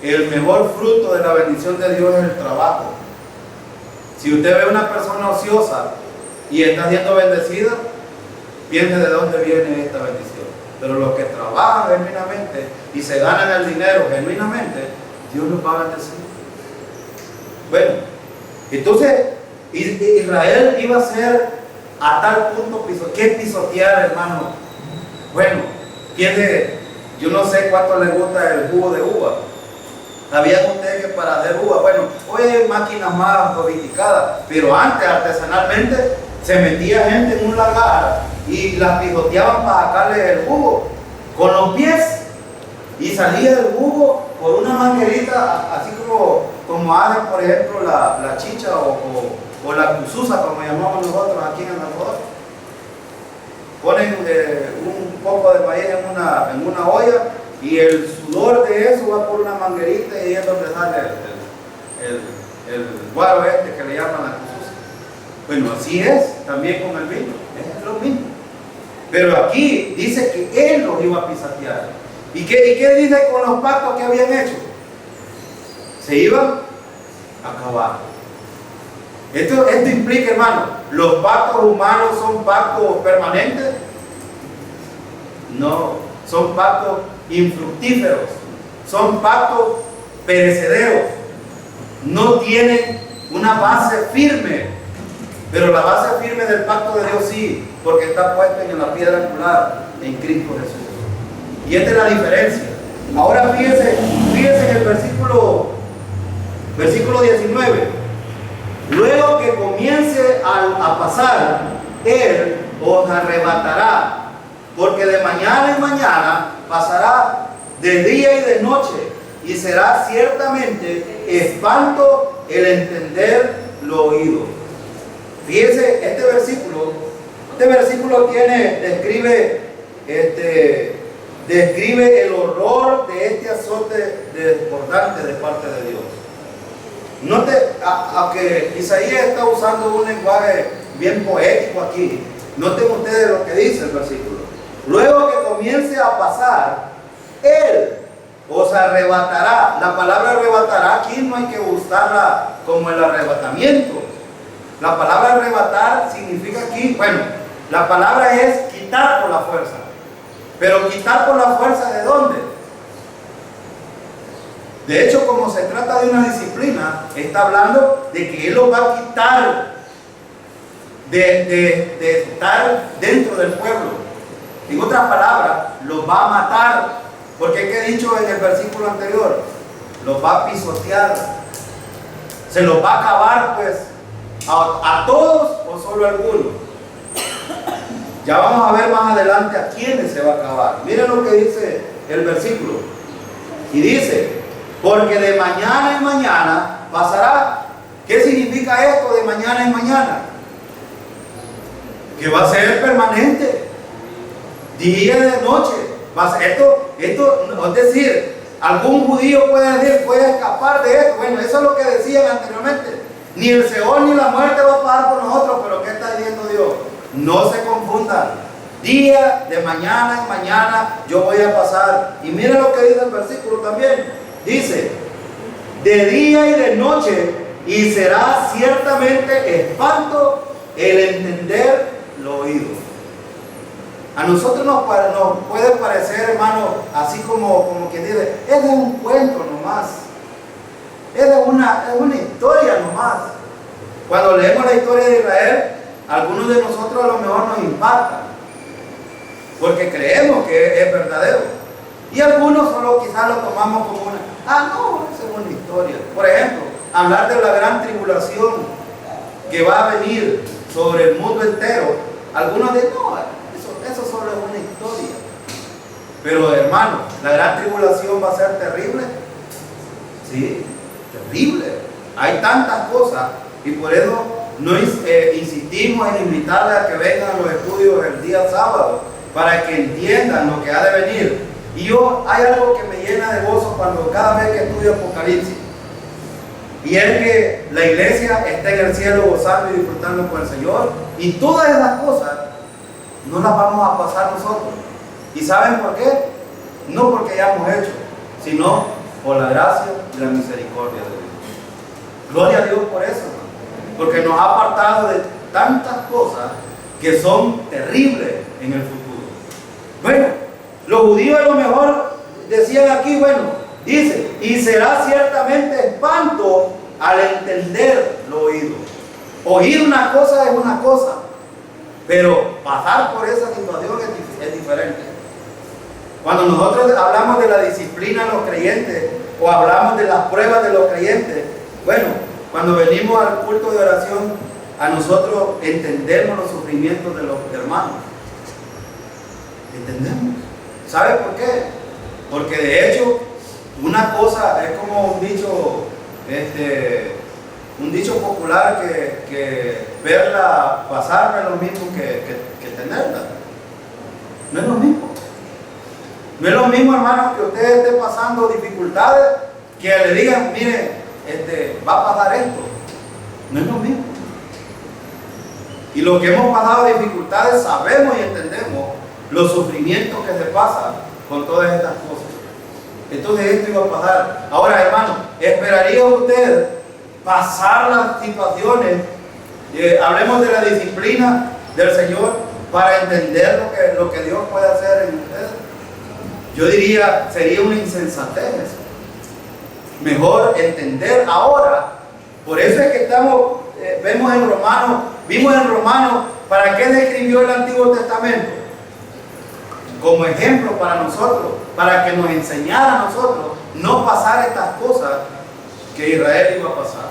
el mejor fruto de la bendición de Dios es el trabajo. Si usted ve a una persona ociosa y está siendo bendecida, piense de dónde viene esta bendición. Pero los que trabajan genuinamente y se ganan el dinero genuinamente, Dios los va a bendecir. Bueno, entonces Israel iba a ser a tal punto ¿qué pisotear, hermano? Bueno, yo no sé cuánto les gusta el jugo de uva. ¿Sabían ustedes que para hacer uva, bueno, hoy hay máquinas más sofisticadas, pero antes artesanalmente se metía gente en un lagar y las pisoteaban para sacarle el jugo con los pies, y salía el jugo por una manguerita, así como hacen, por ejemplo, la chicha o la cuzuza, como llamamos nosotros aquí en El Salvador. Ponen un poco de maíz en una olla, y el sudor de eso va por una manguerita, y ahí es donde sale el guaro que le llaman la cuzuza. Bueno, así es también con el vino, es lo mismo. Pero aquí dice que él los iba a pisotear. ¿Y qué dice con los pactos que habían hecho? Se iban a acabar. Esto implica, hermano, ¿los pactos humanos son pactos permanentes? No, son pactos infructíferos, son pactos perecederos, no tienen una base firme. Pero la base firme del pacto de Dios sí, porque está puesta en la piedra angular, en Cristo Jesús. Y esta es la diferencia. Ahora fíjense en el versículo 19. Luego que comience a pasar, Él os arrebatará, porque de mañana en mañana pasará de día y de noche, y será ciertamente espanto el entender lo oído. Fíjense, este versículo describe el horror de este azote desbordante de parte de Dios. Note, aunque Isaías está usando un lenguaje bien poético aquí, noten ustedes lo que dice el versículo. Luego que comience a pasar, Él os arrebatará. La palabra arrebatará aquí no hay que usarla como el arrebatamiento. La palabra arrebatar significa aquí, bueno, la palabra es quitar por la fuerza. Pero quitar por la fuerza, ¿de dónde? De hecho, como se trata de una disciplina, está hablando de que Él los va a quitar de estar dentro del pueblo. En otras palabras, los va a matar. Porque ¿qué he dicho en el versículo anterior? Los va a pisotear. Se los va a acabar, pues. ¿A todos o solo a algunos? Ya vamos a ver más adelante a quiénes se va a acabar. Miren lo que dice el versículo. Y dice, porque de mañana en mañana pasará. ¿Qué significa esto de mañana en mañana? Que va a ser permanente, día y de noche. Esto, es decir, algún judío puede escapar de esto. Bueno, eso es lo que decían anteriormente. Ni el Seol ni la muerte va a pagar por nosotros. Pero ¿qué está diciendo Dios? No se confundan. Día de mañana en mañana yo voy a pasar. Y mira lo que dice el versículo también. Dice, de día y de noche, y será ciertamente espanto el entender lo oído. A nosotros nos puede parecer, hermano, así como quien dice, es de un cuento nomás. Es una historia nomás. Cuando leemos la historia de Israel, algunos de nosotros a lo mejor nos impactan, porque creemos que es verdadero. Y algunos solo quizás lo tomamos como no, esa es una historia. Por ejemplo, hablar de la gran tribulación que va a venir sobre el mundo entero. Algunos dicen, eso solo es una historia. Pero hermano, la gran tribulación va a ser terrible. Sí, terrible. Hay tantas cosas y por eso no insistimos en invitarles a que vengan a los estudios el día sábado para que entiendan lo que ha de venir. Y hay algo que me llena de gozo cada vez que estudio Apocalipsis, y es que la iglesia está en el cielo gozando y disfrutando con el Señor, y todas esas cosas no las vamos a pasar nosotros. ¿Y saben por qué? No porque hayamos hecho, sino por la gracia y la misericordia de Dios. Gloria a Dios por eso, porque nos ha apartado de tantas cosas que son terribles en el futuro. Bueno, los judíos a lo mejor decían aquí, dice, y será ciertamente espanto al entender lo oído. Oír una cosa es una cosa, pero pasar por esa situación es diferente. Cuando nosotros hablamos de la disciplina de los creyentes o hablamos de las pruebas de los creyentes, cuando venimos al culto de oración, a nosotros entendemos los sufrimientos de los hermanos. ¿Entendemos? ¿Sabe por qué? Porque de hecho, una cosa es como un dicho popular que verla pasar no es lo mismo que tenerla. No es lo mismo. No es lo mismo, hermano, que usted esté pasando dificultades, que le digan, mire, va a pasar esto. No es lo mismo. Y los que hemos pasado dificultades sabemos y entendemos los sufrimientos que se pasan con todas estas cosas. Entonces esto iba a pasar. Ahora, hermano, ¿esperaría usted pasar las situaciones? Hablemos de la disciplina del Señor para entender lo que Dios puede hacer en usted. Yo diría, sería una insensatez eso. Mejor entender ahora. Por eso es que vimos en Romanos, ¿para qué describió el Antiguo Testamento? Como ejemplo para nosotros, para que nos enseñara a nosotros no pasar estas cosas que Israel iba a pasar.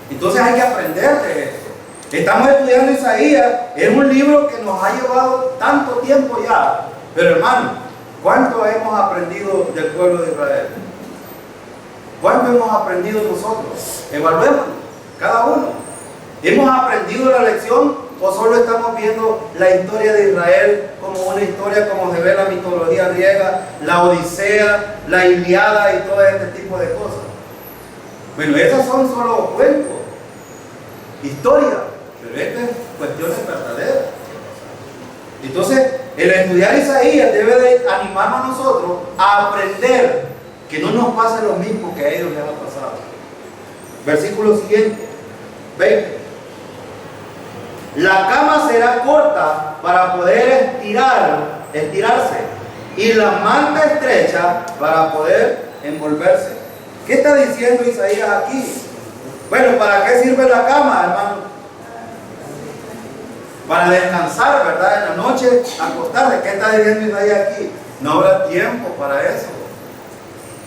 Entonces hay que aprender de esto. Estamos estudiando Isaías, es un libro que nos ha llevado tanto tiempo ya, pero hermano, ¿cuánto hemos aprendido del pueblo de Israel? ¿Cuánto hemos aprendido nosotros? Evaluémonos, cada uno. ¿Hemos aprendido la lección o solo estamos viendo la historia de Israel como una historia como se ve en la mitología griega, la Odisea, la Ilíada y todo este tipo de cosas? Esas son solo cuentos, historia, pero estas es cuestiones verdaderas. Entonces, el estudiar Isaías debe de animarnos a nosotros a aprender que no nos pase lo mismo que a ellos les ha pasado. Versículo siguiente, 20. La cama será corta para poder estirarse, y la manta estrecha para poder envolverse. ¿Qué está diciendo Isaías aquí? ¿Para qué sirve la cama, hermano? Para descansar, ¿verdad? En la noche, acostarse. ¿Qué está diciendo Isaías aquí? No habrá tiempo para eso.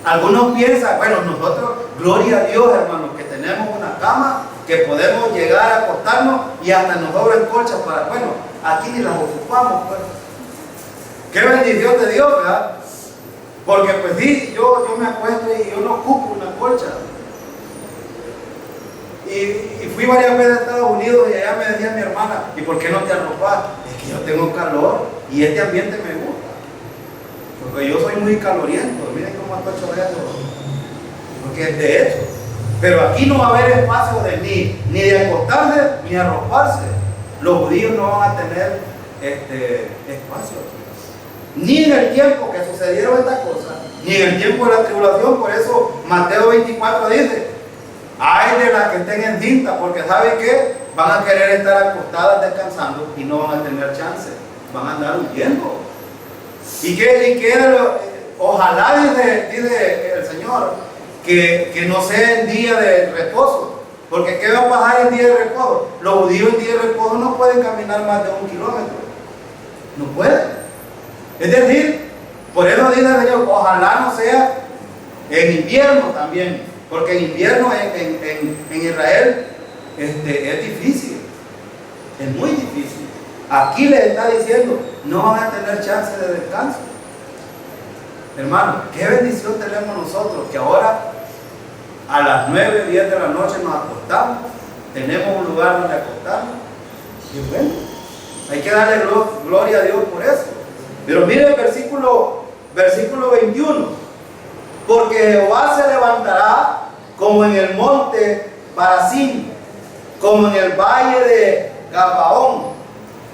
Algunos piensan, nosotros, gloria a Dios, hermanos, que tenemos una cama, que podemos llegar a acostarnos y hasta nos sobran colchas para, aquí ni las ocupamos, pues. Qué bendición de Dios, ¿verdad? Porque pues sí, yo me acuesto y yo no ocupo una colcha. Y fui varias veces a Estados Unidos y allá me decía mi hermana, ¿y por qué no te arropas? Es que yo tengo calor y este ambiente me gusta. Porque yo soy muy caloriento, miren cómo estoy chorreando. Porque es de hecho. Pero aquí no va a haber espacio ni de acostarse ni de arroparse. Los judíos no van a tener espacio. Ni en el tiempo que sucedieron estas cosas, ni en el tiempo de la tribulación. Por eso Mateo 24 dice, ay de las que estén en cinta, porque ¿saben qué? Van a querer estar acostadas descansando y no van a tener chance. van a andar huyendo. Ojalá, dice el Señor, que no sea en día de reposo. Porque ¿qué va a pasar en día de reposo? Los judíos en día de reposo no pueden caminar más de 1 kilómetro. No pueden. Es decir, por eso dice el Señor, ojalá no sea en invierno también. Porque en invierno en Israel es difícil. Es muy difícil. Aquí les está diciendo, no van a tener chance de descanso. Hermano, qué bendición tenemos nosotros, que ahora a las 9, 10 de la noche nos acostamos, tenemos un lugar donde acostarnos. Y bueno, hay que darle gloria a Dios por eso. Pero mire el versículo 21. Porque Jehová se levantará como en el monte Parasín, como en el valle de Gabaón.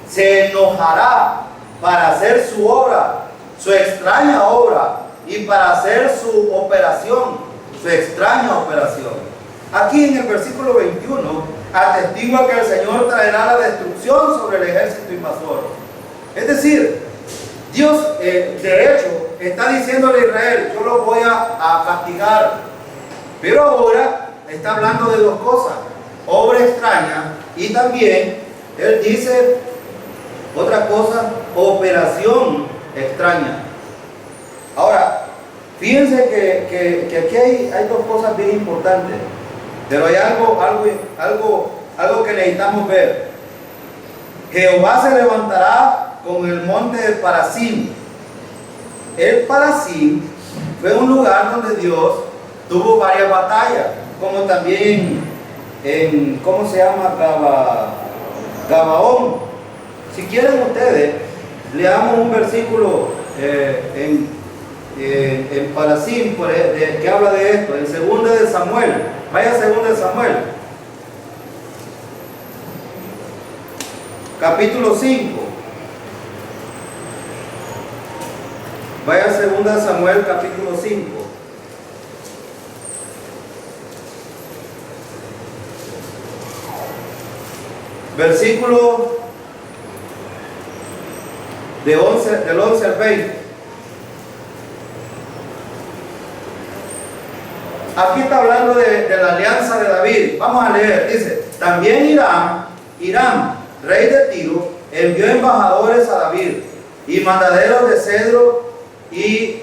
Se enojará para hacer su obra, su extraña obra, y para hacer su operación, su extraña operación. Aquí en el versículo 21 atestigua que el Señor traerá la destrucción sobre el ejército invasor. Es decir, Dios de hecho está diciéndole a Israel, yo lo voy a castigar. Pero ahora está hablando de dos cosas, obra extraña, y también Él dice otra cosa, operación extraña. Ahora, fíjense que aquí hay dos cosas bien importantes, pero hay algo que necesitamos ver. Jehová se levantará con el monte de Parasín. El Parasín fue un lugar donde Dios tuvo varias batallas, como también en ¿cómo se llama? Gabaón. Si quieren ustedes, leamos un versículo en Parasín que habla de esto, en 2 de Samuel. Vaya a 2 de Samuel, capítulo 5. Vaya a 2 de Samuel, capítulo 5. Versículo del 11 al 20. Aquí está hablando de la alianza de David. Vamos a leer. Dice, también Hiram, rey de Tiro, envió embajadores a David y mandaderos de cedro y,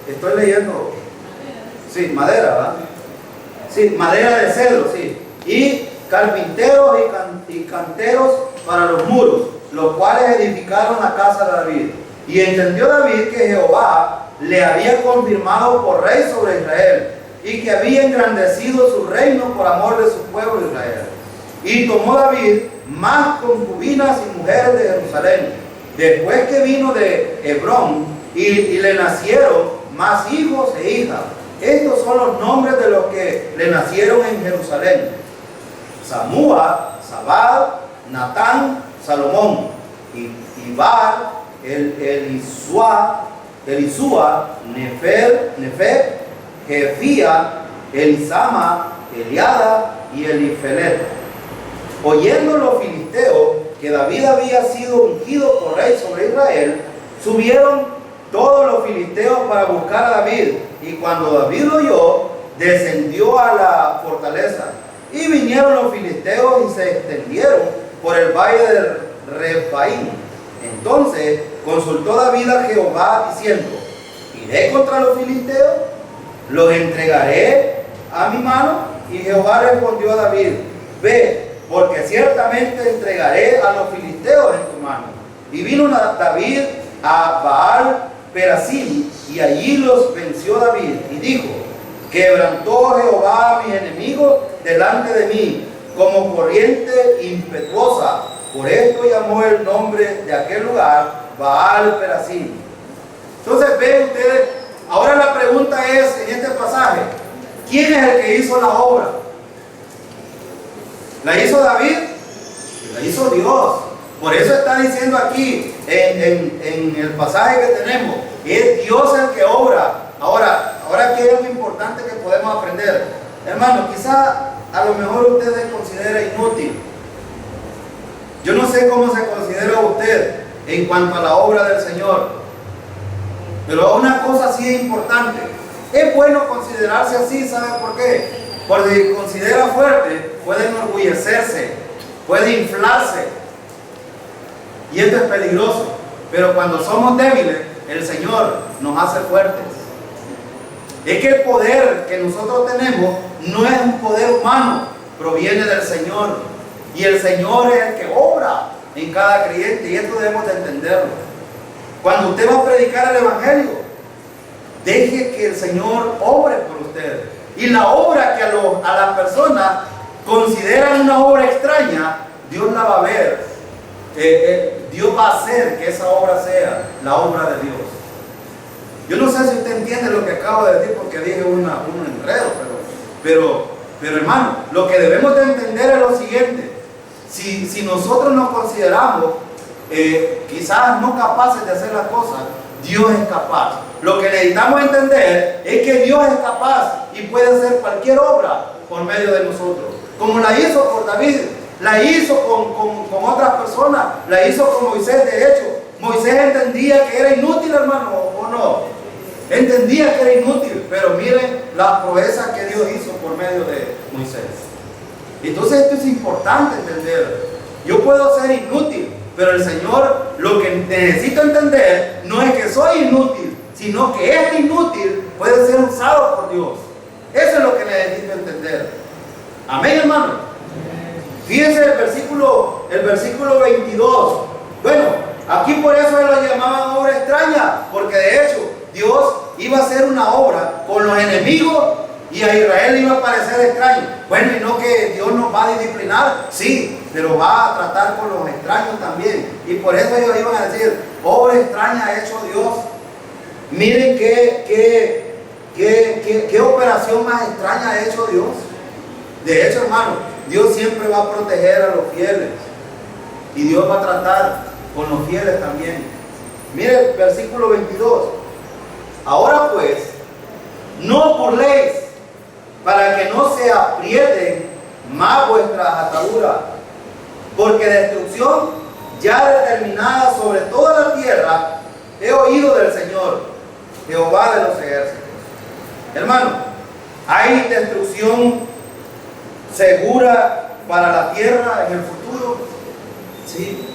estoy leyendo, sí, madera, ¿verdad? Sí, madera de cedro, sí. Y carpinteros y canteros para los muros, los cuales edificaron la casa de David. Y entendió David que Jehová le había confirmado por rey sobre Israel, y que había engrandecido su reino por amor de su pueblo Israel. Y tomó David más concubinas y mujeres de Jerusalén, después que vino de Hebrón, y le nacieron más hijos e hijas. Estos son los nombres de los que le nacieron en Jerusalén: Samúa, Sabad, Natán, Salomón, Ibar, Elisúa, Nefer, Jefía, Elisama, Eliada y Elifelet. Oyendo los filisteos que David había sido ungido por rey sobre Israel, subieron todos los filisteos para buscar a David. Y cuando David lo oyó, descendió a la fortaleza. Y vinieron los filisteos y se extendieron por el valle de Refaim. Entonces consultó David a Jehová diciendo, ¿iré contra los filisteos? ¿Los entregaré a mi mano? Y Jehová respondió a David, ve, porque ciertamente entregaré a los filisteos en tu mano. Y vino David a Baal Perasim, y allí los venció David, y dijo, quebrantó Jehová a mis enemigos delante de mí, como corriente impetuosa. Por esto llamó el nombre de aquel lugar Baal Perasim. Entonces ven ustedes, ahora la pregunta es, en este pasaje, ¿quién es el que hizo la obra? ¿La hizo David? La hizo Dios. Por eso está diciendo aquí, en el pasaje que tenemos, es Dios el que obra. Ahora aquí hay algo importante que podemos aprender. Hermano, quizá a lo mejor usted se considera inútil. Yo no sé cómo se considera usted, en cuanto a la obra del Señor. Pero una cosa sí es importante. Es bueno considerarse así, ¿sabe por qué? Porque si considera fuerte, puede enorgullecerse, puede inflarse. Y esto es peligroso. Pero cuando somos débiles, el Señor nos hace fuertes. Es que el poder que nosotros tenemos no es un poder humano, proviene del Señor. Y el Señor es el que obra en cada creyente, y esto debemos de entenderlo. Cuando usted va a predicar el Evangelio, deje que el Señor obre por usted. Y la obra que a las personas consideran una obra extraña, Dios la va a ver. Dios va a hacer que esa obra sea la obra de Dios. Yo no sé si usted entiende lo que acabo de decir, porque dije un enredo, pero hermano, lo que debemos de entender es lo siguiente. Si nosotros nos consideramos quizás no capaces de hacer las cosas, Dios es capaz. Lo que necesitamos entender es que Dios es capaz y puede hacer cualquier obra por medio de nosotros, como la hizo por David, la hizo con otras personas, la hizo con Moisés. De hecho, Moisés entendía que era inútil, hermano, ¿o no? Entendía que era inútil, pero miren las proezas que Dios hizo por medio de Moisés. Entonces esto es importante entender. Yo puedo ser inútil, pero el Señor, lo que necesito entender no es que soy inútil, sino que este inútil puede ser usado por Dios. Eso es lo que necesito entender. Amén, hermano. Fíjense el versículo 22. Bueno, aquí por eso lo llamaban obra extraña, porque de hecho Dios iba a hacer una obra con los enemigos y a Israel iba a parecer extraño. Bueno, y no que Dios nos va a disciplinar, sí, pero va a tratar con los extraños también. Y por eso ellos iban a decir, obra extraña ha hecho Dios. Miren qué operación más extraña ha hecho Dios. De hecho, hermano, Dios siempre va a proteger a los fieles. Y Dios va a tratar con los fieles también. Mire el versículo 22. Ahora pues, no burléis, para que no se aprieten más vuestras ataduras, porque destrucción ya determinada sobre toda la tierra he oído del Señor, Jehová de los ejércitos. Hermano, hay destrucción segura para la tierra en el futuro. Sí.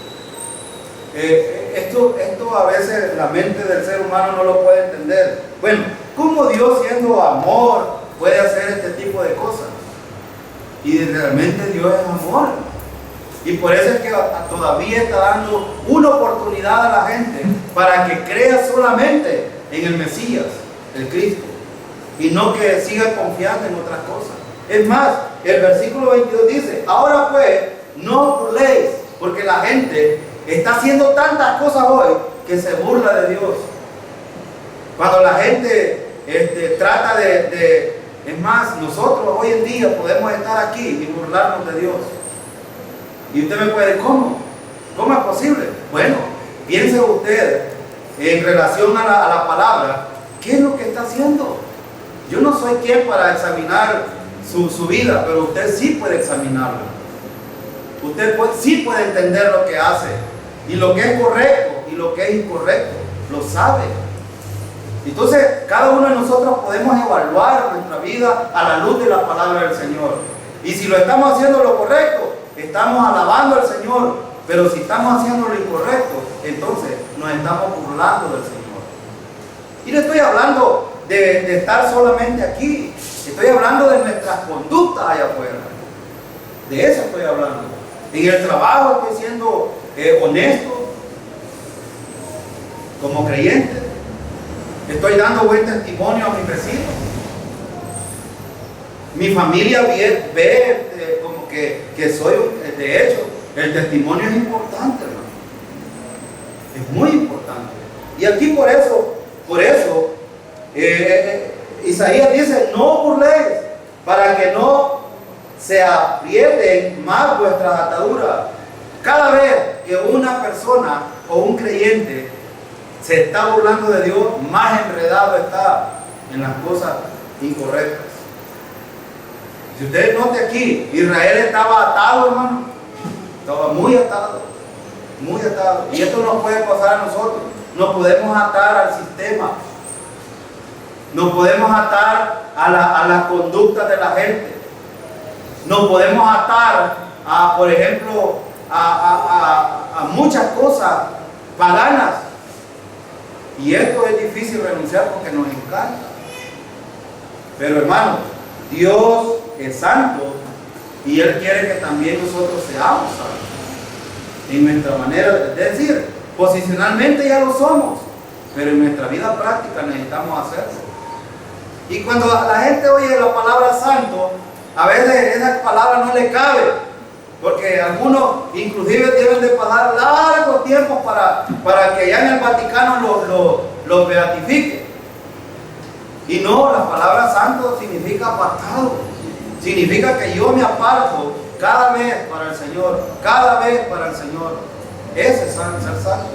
Esto a veces la mente del ser humano no lo puede entender. Bueno, ¿cómo Dios, siendo amor, puede hacer este tipo de cosas? Y realmente Dios es amor. Y por eso es que todavía está dando una oportunidad a la gente para que crea solamente en el Mesías, el Cristo, y no que siga confiando en otras cosas. Es más, el versículo 22 dice, ahora pues, no burléis, porque la gente está haciendo tantas cosas hoy que se burla de Dios. Cuando la gente trata es más, nosotros hoy en día podemos estar aquí y burlarnos de Dios. Y usted me puede decir, ¿cómo? ¿Cómo es posible? Bueno, piense usted en relación a la palabra, ¿qué es lo que está haciendo? Yo no soy quien para examinar su vida, pero usted sí puede examinarla. Usted sí puede entender lo que hace, y lo que es correcto y lo que es incorrecto, lo sabe. Entonces, cada uno de nosotros podemos evaluar nuestra vida a la luz de la palabra del Señor. Y si lo estamos haciendo lo correcto, estamos alabando al Señor. Pero si estamos haciendo lo incorrecto, entonces nos estamos burlando del Señor. Y no estoy hablando de estar solamente aquí. Estoy hablando de nuestras conductas allá afuera. De eso estoy hablando. En el trabajo estoy siendo honesto como creyente. Estoy dando buen testimonio a mis vecinos. Mi familia ve como que soy, de hecho, el testimonio es importante, hermano. Es muy importante. Y aquí por eso Isaías dice, no burléis, para que no se aprieten más vuestras ataduras. Cada vez que una persona o un creyente se está burlando de Dios, más enredado está en las cosas incorrectas. Si ustedes noten aquí, Israel estaba atado, hermano. Estaba muy atado. muy atados. Y esto nos puede pasar a nosotros. Nos podemos atar al sistema. Nos podemos atar a la conducta de la gente. Nos podemos atar a, por ejemplo, a muchas cosas paganas. Y esto es difícil renunciar porque nos encanta. Pero hermano, Dios es santo y Él quiere que también nosotros seamos santos. En nuestra manera de decir, posicionalmente ya lo somos, pero en nuestra vida práctica necesitamos hacerlo. Y cuando la gente oye la palabra santo, a veces esa palabra no le cabe, porque algunos inclusive deben de pasar largos tiempos para que allá en el Vaticano lo beatifiquen. Y no, la palabra santo significa apartado, significa que yo me aparto cada vez para el Señor, cada vez para el Señor. Ese es ser santo.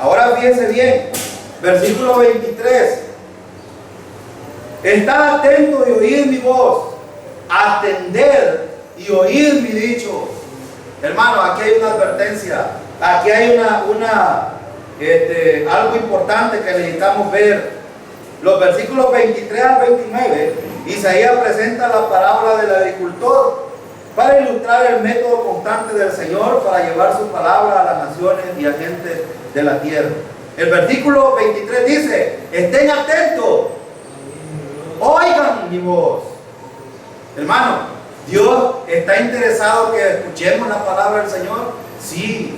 Ahora fíjense bien, versículo 23. Estad atentos y oíd mi voz, atender y oír mi dicho. Hermano, aquí hay una advertencia, aquí hay algo importante que necesitamos ver. Los versículos 23 al 29, Isaías presenta la parábola del agricultor para ilustrar el método constante del Señor para llevar su palabra a las naciones y a gente de la tierra. El versículo 23 dice: estén atentos, oigan mi voz. Hermano, ¿Dios está interesado que escuchemos la palabra del Señor? Sí,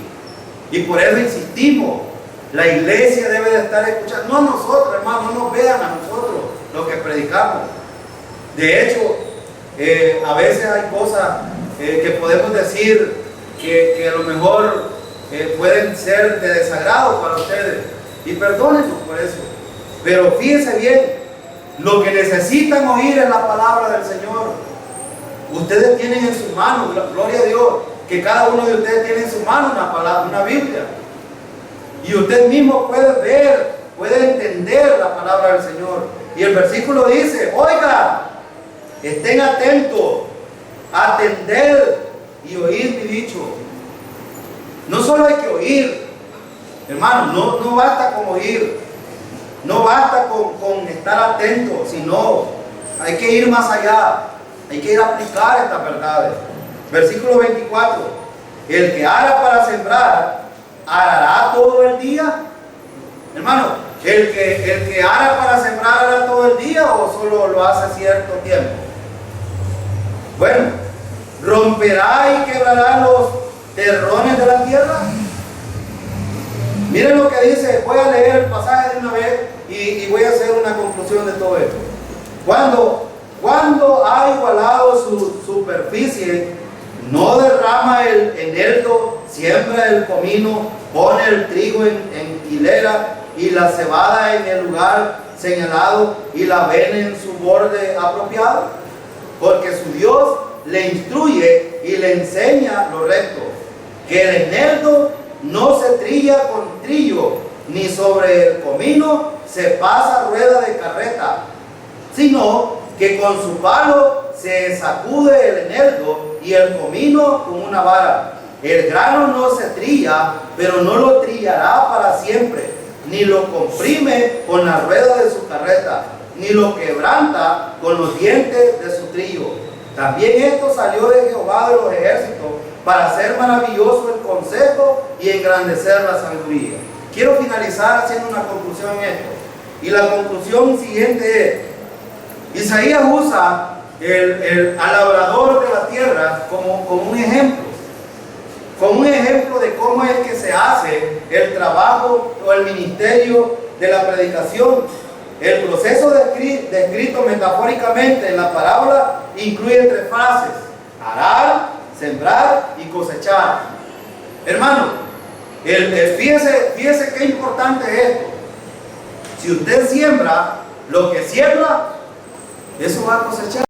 y por eso insistimos. La iglesia debe de estar escuchando, no nosotros, hermano, no nos vean a nosotros lo que predicamos. De hecho, a veces hay cosas que podemos decir que a lo mejor pueden ser de desagrado para ustedes, y perdónenos por eso. Pero fíjense bien, lo que necesitan oír es la palabra del Señor. Ustedes tienen en sus manos, gloria a Dios, que cada uno de ustedes tiene en su mano una palabra, una Biblia. Y usted mismo puede ver, puede entender la palabra del Señor. Y el versículo dice: oiga, estén atentos, atender y oír mi dicho. No solo hay que oír, hermano, no basta con oír, no basta con estar atento, sino hay que ir más allá, hay que ir a aplicar estas verdades. Versículo 24: el que ara para sembrar, ¿arará todo el día? Hermano, ¿el que ara para sembrar hará todo el día o solo lo hace cierto tiempo? Bueno, ¿romperá y quebrará los terrones de la tierra? Miren lo que dice. Voy a leer el pasaje de una vez y voy a hacer una conclusión de todo esto. Cuando ha igualado su superficie, no derrama el eneldo, siembra el comino, pone el trigo en hilera y la cebada en el lugar señalado y la avena en su borde apropiado, porque su Dios le instruye y le enseña lo recto, que el eneldo no se trilla con trillo, ni sobre el comino se pasa rueda de carreta, sino que con su palo se sacude el eneldo y el comino con una vara. El grano no se trilla, pero no lo trillará para siempre, ni lo comprime con la rueda de su carreta, ni lo quebranta con los dientes de su trillo. También esto salió de Jehová de los ejércitos, para hacer maravilloso el consejo y engrandecer la sabiduría. Quiero finalizar haciendo una conclusión en esto. Y la conclusión siguiente es: Isaías usa al labrador de la tierra como un ejemplo. Como un ejemplo de cómo es que se hace el trabajo o el ministerio de la predicación. El proceso descrito metafóricamente en la parábola incluye 3 fases: arar, sembrar y cosechar. Hermano, fíjese qué importante es esto. Si usted siembra, lo que siembra, eso va a cosechar.